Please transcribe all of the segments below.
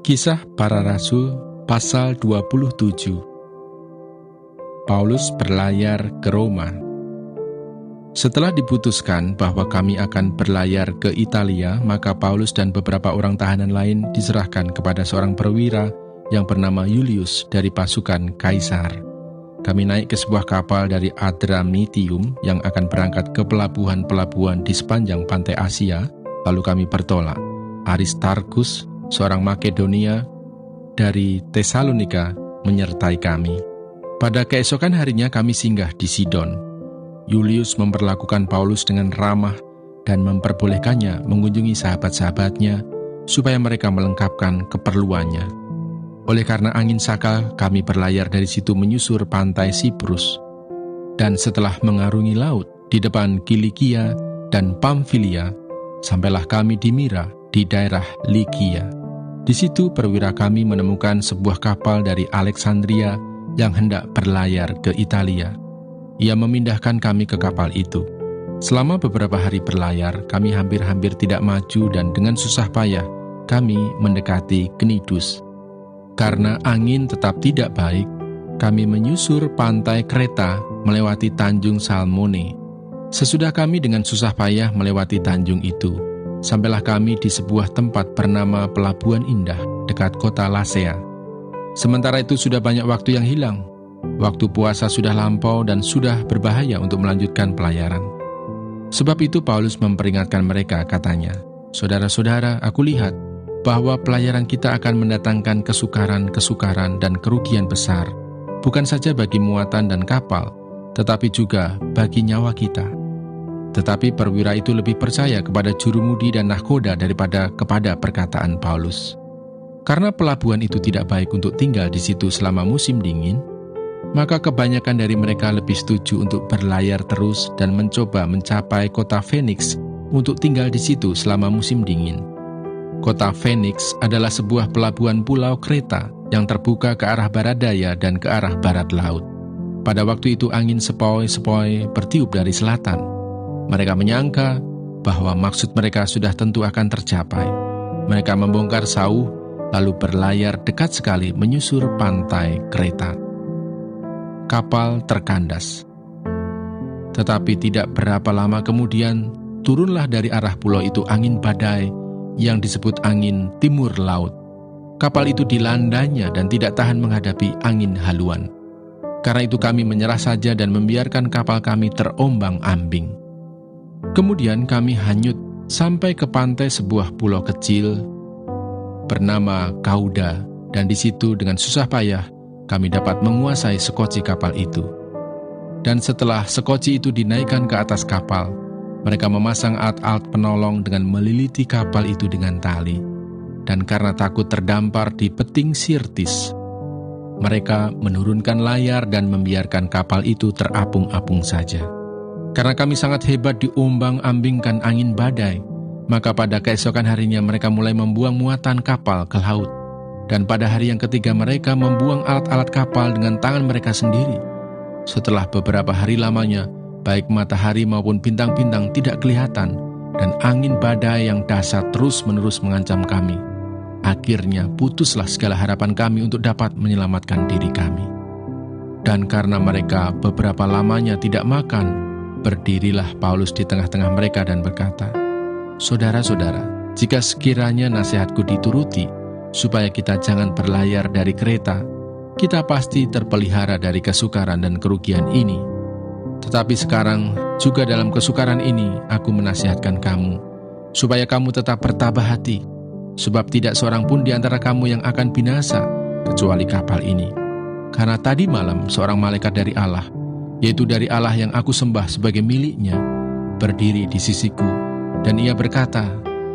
Kisah Para Rasul pasal 27. Paulus berlayar ke Roma. Setelah diputuskan bahwa kami akan berlayar ke Italia, maka Paulus dan beberapa orang tahanan lain diserahkan kepada seorang perwira yang bernama Julius dari pasukan Kaisar. Kami naik ke sebuah kapal dari Adramitium yang akan berangkat ke pelabuhan-pelabuhan di sepanjang pantai Asia, lalu kami bertolak. Aristarkus, seorang Makedonia dari Tesalonika, menyertai kami. Pada keesokan harinya kami singgah di Sidon. Julius memperlakukan Paulus dengan ramah dan memperbolehkannya mengunjungi sahabat-sahabatnya supaya mereka melengkapkan keperluannya. Oleh karena angin sakal, kami berlayar dari situ menyusur pantai Siprus. Dan setelah mengarungi laut di depan Kilikia dan Pamfilia, sampailah kami di Mira di daerah Likia. Di situ perwira kami menemukan sebuah kapal dari Alexandria yang hendak berlayar ke Italia. Ia memindahkan kami ke kapal itu. Selama beberapa hari berlayar, kami hampir-hampir tidak maju dan dengan susah payah kami mendekati Knidus. Karena angin tetap tidak baik, kami menyusur pantai Kreta melewati Tanjung Salmone. Sesudah kami dengan susah payah melewati tanjung itu, sampailah kami di sebuah tempat bernama Pelabuhan Indah dekat kota Lasea. Sementara itu sudah banyak waktu yang hilang. Waktu puasa sudah lampau dan sudah berbahaya untuk melanjutkan pelayaran. Sebab itu Paulus memperingatkan mereka, katanya, "Saudara-saudara, aku lihat bahwa pelayaran kita akan mendatangkan kesukaran dan kerugian besar, bukan saja bagi muatan dan kapal, tetapi juga bagi nyawa kita." Tetapi perwira itu lebih percaya kepada jurumudi dan nahkoda daripada kepada perkataan Paulus. Karena pelabuhan itu tidak baik untuk tinggal di situ selama musim dingin, maka kebanyakan dari mereka lebih setuju untuk berlayar terus dan mencoba mencapai kota Phoenix untuk tinggal di situ selama musim dingin. Kota Phoenix adalah sebuah pelabuhan pulau Kreta yang terbuka ke arah barat daya dan ke arah barat laut. Pada waktu itu angin sepoi-sepoi bertiup dari selatan. Mereka menyangka bahwa maksud mereka sudah tentu akan tercapai. Mereka membongkar sauh, lalu berlayar dekat sekali menyusur pantai Kreta. Kapal terkandas. Tetapi tidak berapa lama kemudian, turunlah dari arah pulau itu angin badai yang disebut angin timur laut. Kapal itu dilandanya dan tidak tahan menghadapi angin haluan. Karena itu kami menyerah saja dan membiarkan kapal kami terombang-ambing. Kemudian kami hanyut sampai ke pantai sebuah pulau kecil bernama Kauda, dan di situ dengan susah payah kami dapat menguasai sekoci kapal itu. Dan setelah sekoci itu dinaikkan ke atas kapal, mereka memasang alat-alat penolong dengan meliliti kapal itu dengan tali. Dan karena takut terdampar di peting Sirtis, mereka menurunkan layar dan membiarkan kapal itu terapung-apung saja. Karena kami sangat hebat diombang-ambingkan angin badai, maka pada keesokan harinya mereka mulai membuang muatan kapal ke laut. Dan pada hari yang ketiga mereka membuang alat-alat kapal dengan tangan mereka sendiri. Setelah beberapa hari lamanya, baik matahari maupun bintang-bintang tidak kelihatan, dan angin badai yang dahsyat terus-menerus mengancam kami. Akhirnya putuslah segala harapan kami untuk dapat menyelamatkan diri kami. Dan karena mereka beberapa lamanya tidak makan, berdirilah Paulus di tengah-tengah mereka dan berkata, "Saudara-saudara, jika sekiranya nasihatku dituruti, supaya kita jangan berlayar dari Kreta, kita pasti terpelihara dari kesukaran dan kerugian ini. Tetapi sekarang, juga dalam kesukaran ini, aku menasihatkan kamu, supaya kamu tetap bertabah hati, sebab tidak seorang pun di antara kamu yang akan binasa, kecuali kapal ini. Karena tadi malam seorang malaikat dari Allah, yaitu dari Allah yang aku sembah sebagai miliknya, berdiri di sisiku, dan ia berkata,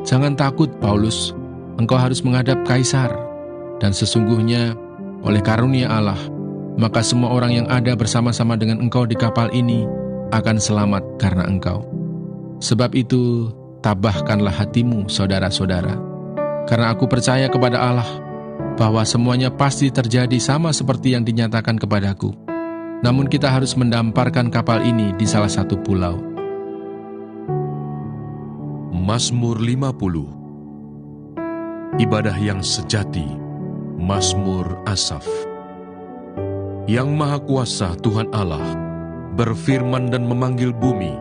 'Jangan takut, Paulus, engkau harus menghadap Kaisar, dan sesungguhnya oleh karunia Allah, maka semua orang yang ada bersama-sama dengan engkau di kapal ini akan selamat karena engkau. Sebab itu, tabahkanlah hatimu, saudara-saudara, karena aku percaya kepada Allah, bahwa semuanya pasti terjadi sama seperti yang dinyatakan kepadaku. Namun kita harus mendamparkan kapal ini di salah satu pulau.'" Mazmur 50. Ibadah yang sejati, Mazmur Asaf. Yang Maha Kuasa Tuhan Allah berfirman dan memanggil bumi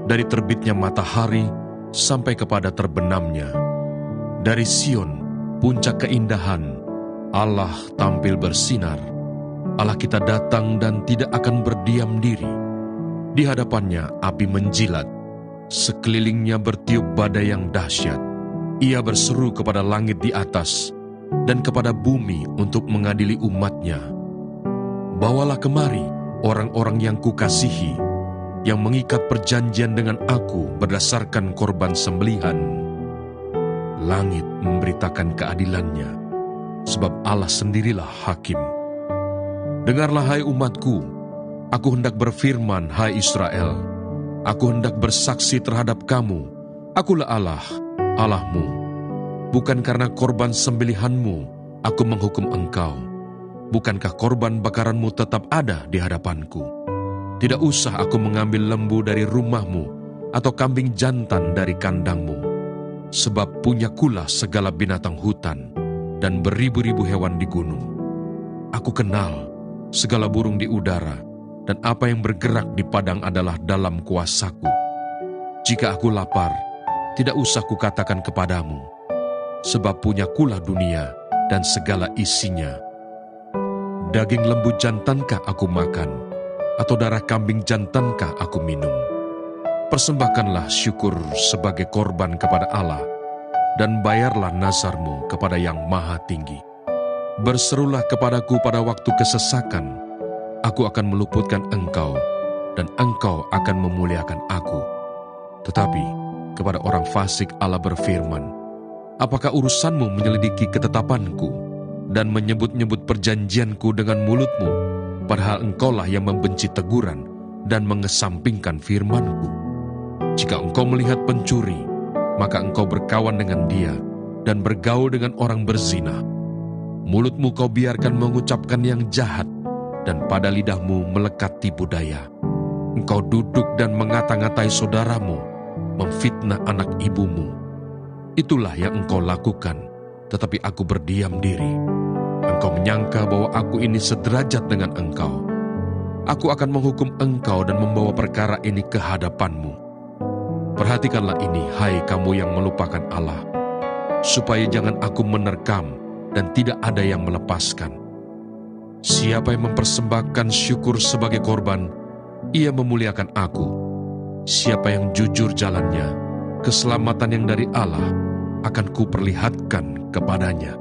dari terbitnya matahari sampai kepada terbenamnya. Dari Sion, puncak keindahan, Allah tampil bersinar. Allah kita datang dan tidak akan berdiam diri. Di hadapannya api menjilat, sekelilingnya bertiup badai yang dahsyat. Ia berseru kepada langit di atas dan kepada bumi untuk mengadili umatnya. Bawalah kemari orang-orang yang kukasihi, yang mengikat perjanjian dengan aku berdasarkan korban sembelihan. Langit memberitakan keadilannya, sebab Allah sendirilah hakim. Dengarlah hai umatku, aku hendak berfirman hai Israel, aku hendak bersaksi terhadap kamu, akulah Allah, Allahmu. Bukan karena korban sembelihanmu aku menghukum engkau. Bukankah korban bakaranmu tetap ada di hadapanku? Tidak usah aku mengambil lembu dari rumahmu atau kambing jantan dari kandangmu. Sebab punyakulah segala binatang hutan dan beribu-ribu hewan di gunung. Aku kenal segala burung di udara, dan apa yang bergerak di padang adalah dalam kuasaku. Jika aku lapar, tidak usah kukatakan kepadamu, sebab punyakulah dunia dan segala isinya. Daging lembu jantankah aku makan, atau darah kambing jantankah aku minum? Persembahkanlah syukur sebagai korban kepada Allah, dan bayarlah nazarmu kepada Yang Maha Tinggi. Berserulah kepadaku pada waktu kesesakan, aku akan meluputkan engkau, dan engkau akan memuliakan aku. Tetapi kepada orang fasik Allah berfirman, apakah urusanmu menyelidiki ketetapanku dan menyebut-nyebut perjanjianku dengan mulutmu, padahal engkaulah yang membenci teguran dan mengesampingkan firmanku? Jika engkau melihat pencuri, maka engkau berkawan dengan dia dan bergaul dengan orang berzina. Mulutmu kau biarkan mengucapkan yang jahat, dan pada lidahmu melekat tipu daya. Engkau duduk dan mengata-ngatai saudaramu, memfitnah anak ibumu. Itulah yang engkau lakukan, tetapi aku berdiam diri. Engkau menyangka bahwa aku ini sederajat dengan engkau. Aku akan menghukum engkau dan membawa perkara ini ke hadapanmu. Perhatikanlah ini, hai kamu yang melupakan Allah, supaya jangan aku menerkam dan tidak ada yang melepaskan. Siapa yang mempersembahkan syukur sebagai korban, ia memuliakan aku. Siapa yang jujur jalannya, keselamatan yang dari Allah akan kuperlihatkan kepadanya.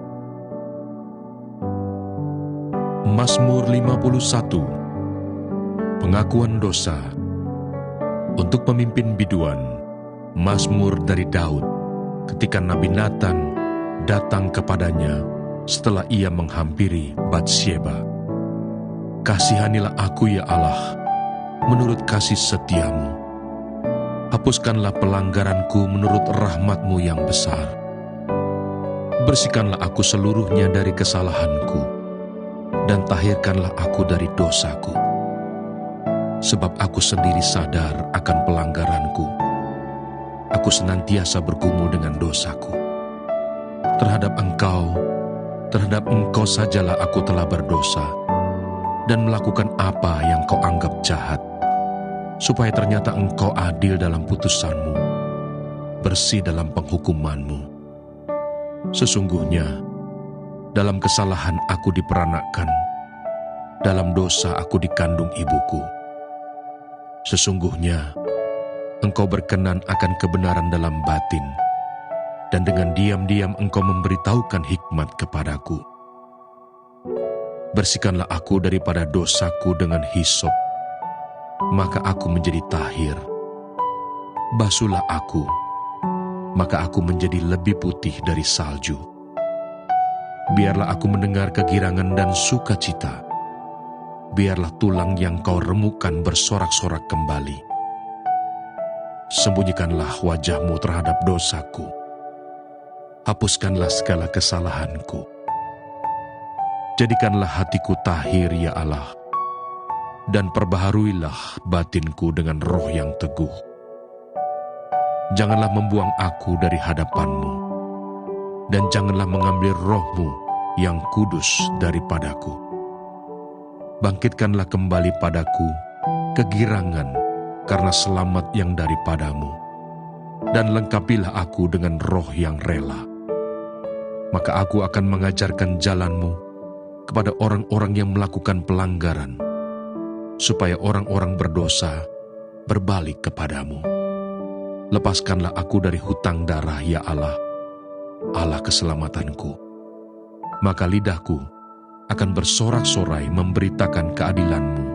Mazmur 51. Pengakuan dosa. Untuk pemimpin biduan, Mazmur dari Daud, ketika Nabi Nathan datang kepadanya setelah ia menghampiri Batsyeba. Kasihanilah aku ya Allah, menurut kasih setiamu. Hapuskanlah pelanggaranku menurut rahmat-Mu yang besar. Bersihkanlah aku seluruhnya dari kesalahanku, dan tahirkanlah aku dari dosaku. Sebab aku sendiri sadar akan pelanggaranku. Aku senantiasa bergumul dengan dosaku. Terhadap engkau sajalah aku telah berdosa, dan melakukan apa yang kau anggap jahat, supaya ternyata engkau adil dalam putusanmu, bersih dalam penghukumanmu. Sesungguhnya, dalam kesalahan aku diperanakkan, dalam dosa aku dikandung ibuku. Sesungguhnya, engkau berkenan akan kebenaran dalam batin, dan dengan diam-diam engkau memberitahukan hikmat kepadaku. Bersihkanlah aku daripada dosaku dengan hisop, maka aku menjadi tahir. Basuhlah aku, maka aku menjadi lebih putih dari salju. Biarlah aku mendengar kegirangan dan sukacita. Biarlah tulang yang kau remukkan bersorak-sorak kembali. Sembunyikanlah wajah-Mu terhadap dosaku. Hapuskanlah segala kesalahanku. Jadikanlah hatiku tahir ya Allah, dan perbaharuilah batinku dengan roh yang teguh. Janganlah membuang aku dari hadapan-Mu. dan janganlah mengambil roh-Mu yang kudus daripadaku. Bangkitkanlah kembali padaku kegirangan karena selamat yang daripadamu, dan lengkapilah aku dengan roh yang rela. Maka aku akan mengajarkan jalan-Mu kepada orang-orang yang melakukan pelanggaran, supaya orang-orang berdosa berbalik kepadamu. Lepaskanlah aku dari hutang darah, ya Allah, Allah keselamatanku. Maka lidahku akan bersorak-sorai memberitakan keadilan-Mu.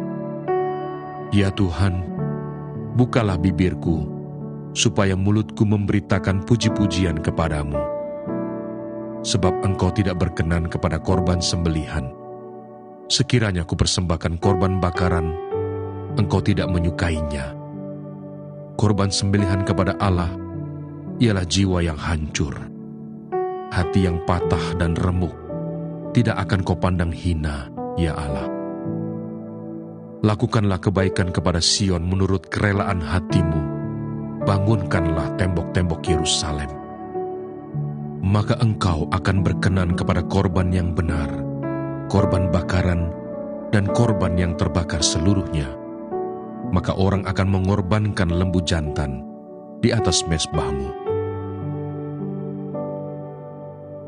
Ya Tuhan, bukalah bibirku, supaya mulutku memberitakan puji-pujian kepadamu. Sebab Engkau tidak berkenan kepada korban sembelihan. Sekiranya ku persembahkan korban bakaran, Engkau tidak menyukainya. Korban sembelihan kepada Allah ialah jiwa yang hancur. Hati yang patah dan remuk tidak akan Kau pandang hina, ya Allah. Lakukanlah kebaikan kepada Sion menurut kerelaan hati-Mu. Bangunkanlah tembok-tembok Yerusalem. Maka Engkau akan berkenan kepada korban yang benar, korban bakaran, dan korban yang terbakar seluruhnya. Maka orang akan mengorbankan lembu jantan di atas mezbah-Mu.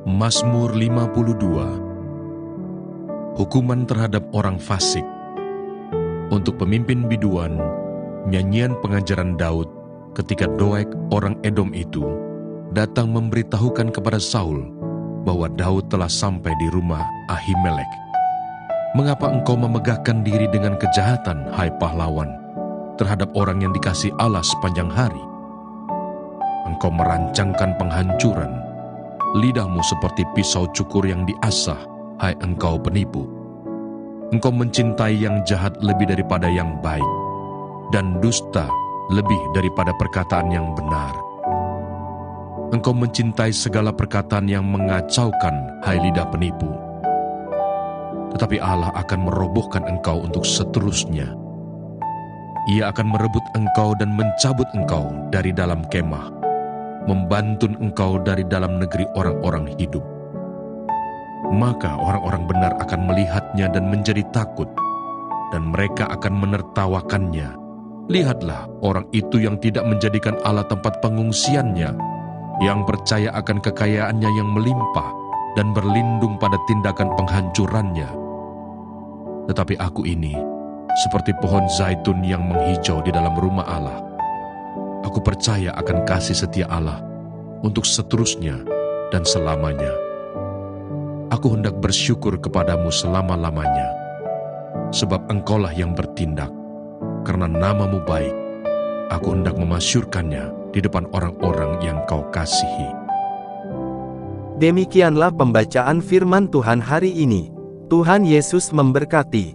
Mazmur 52. Hukuman terhadap orang fasik. Untuk pemimpin biduan, nyanyian pengajaran Daud ketika Doeg orang Edom itu datang memberitahukan kepada Saul bahwa Daud telah sampai di rumah Ahimelek. Mengapa engkau memegahkan diri dengan kejahatan, hai pahlawan, terhadap orang yang dikasihi Allah sepanjang hari? Engkau merancangkan penghancuran, lidahmu seperti pisau cukur yang diasah, hai engkau penipu. Engkau mencintai yang jahat lebih daripada yang baik, dan dusta lebih daripada perkataan yang benar. Engkau mencintai segala perkataan yang mengacaukan, hai lidah penipu. Tetapi Allah akan merobohkan engkau untuk seterusnya. Ia akan merebut engkau dan mencabut engkau dari dalam kemah, membantun engkau dari dalam negeri orang-orang hidup. Maka orang-orang benar akan melihatnya dan menjadi takut, dan mereka akan menertawakannya. Lihatlah orang itu yang tidak menjadikan Allah tempat pengungsiannya, yang percaya akan kekayaannya yang melimpah dan berlindung pada tindakan penghancurannya. Tetapi aku ini seperti pohon zaitun yang menghijau di dalam rumah Allah. Aku percaya akan kasih setia Allah untuk seterusnya dan selamanya. Aku hendak bersyukur kepadamu selama-lamanya, sebab engkaulah yang bertindak. Karena namamu baik, aku hendak memasyurkannya di depan orang-orang yang kau kasihi. Demikianlah pembacaan firman Tuhan hari ini. Tuhan Yesus memberkati.